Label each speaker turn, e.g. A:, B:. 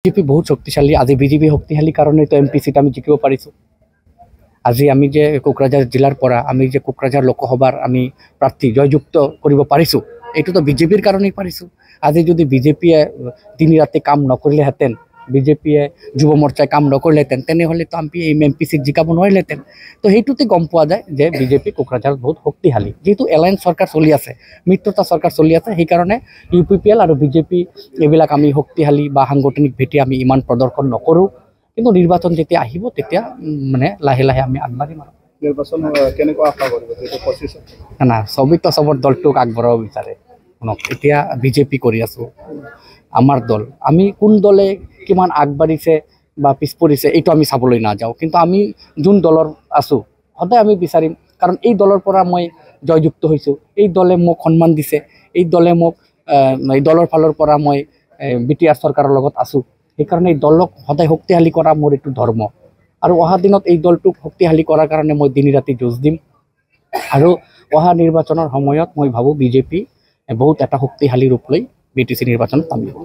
A: BJP বহুত শক্তিশালী। আজি বিজেপি শক্তিশালী কাৰণে তো এমপি সিট আমি জিকিব পাৰিছোঁ। আজি আমি যে কোকৰাঝাৰ জিলাৰ পৰা আমি যে কোকৰাঝাৰ লোকসভাৰ আমি প্ৰাৰ্থী জয়যুক্ত কৰিব পাৰিছোঁ, এইটোতো বিজেপিৰ কাৰণেই পাৰিছোঁ। আজি যদি বিজেপিয়ে দিন ৰাতি কাম নকৰিলেহেঁতেন, বিজেপিয়ে যুৱ মৰ্চাই কাম নকৰিলেহেঁতেন, তেনেহ'লেতো আমি এমপি সিট জিকাব নোৱাৰিলেহেঁতেন। তো সেইটোতে গম পোৱা যায় যে বিজেপি কোকৰাঝাৰত বহুত শক্তিশালী। যিহেতু এলায়েন্স চৰকাৰ চলি আছে, মিত্ৰতা চৰকাৰ চলি আছে, সেইকাৰণে UPPL আৰু বিজেপি এইবিলাক আমি শক্তিশালী বা সাংগঠনিক ভেটি আমি ইমান প্ৰদৰ্শন নকৰোঁ। কিন্তু নিৰ্বাচন যেতিয়া আহিব তেতিয়া মানে লাহে লাহে আমি আগবাঢ়িম। আৰু
B: নিৰ্বাচন কেনেকুৱা আশা কৰিব
A: না চবেইতো চবৰ দলটোক আগবঢ়াব বিচাৰে। এতিয়া বিজেপি কৰি আছোঁ, আমাৰ দল, আমি কোন দলে কিমান আগবাঢ়িছে বা পিছ পৰিছে এইটো আমি চাবলৈ নাযাওঁ। কিন্তু আমি যোন দলৰ আছোঁ সদায় আমি বিচাৰিম, কাৰণ এই দলৰ পৰা মই জয়যুক্ত হৈছোঁ, এই দলে মোক সন্মান দিছে, এই দলে মোক এই দলৰ ফালৰ পৰা মই BTR চৰকাৰৰ লগত আছোঁ। সেইকাৰণে এই দলক সদায় শক্তিশালী কৰা মোৰ এইটো ধৰ্ম। আৰু অহা দিনত এই দলটোক শক্তিশালী কৰাৰ কাৰণে মই দিন ৰাতি যুঁজ দিম। আৰু অহা নিৰ্বাচনৰ সময়ত মই ভাবোঁ বিজেপি বহুত এটা শক্তিশালী ৰূপ লৈ BTC নিৰ্বাচনত নামিব।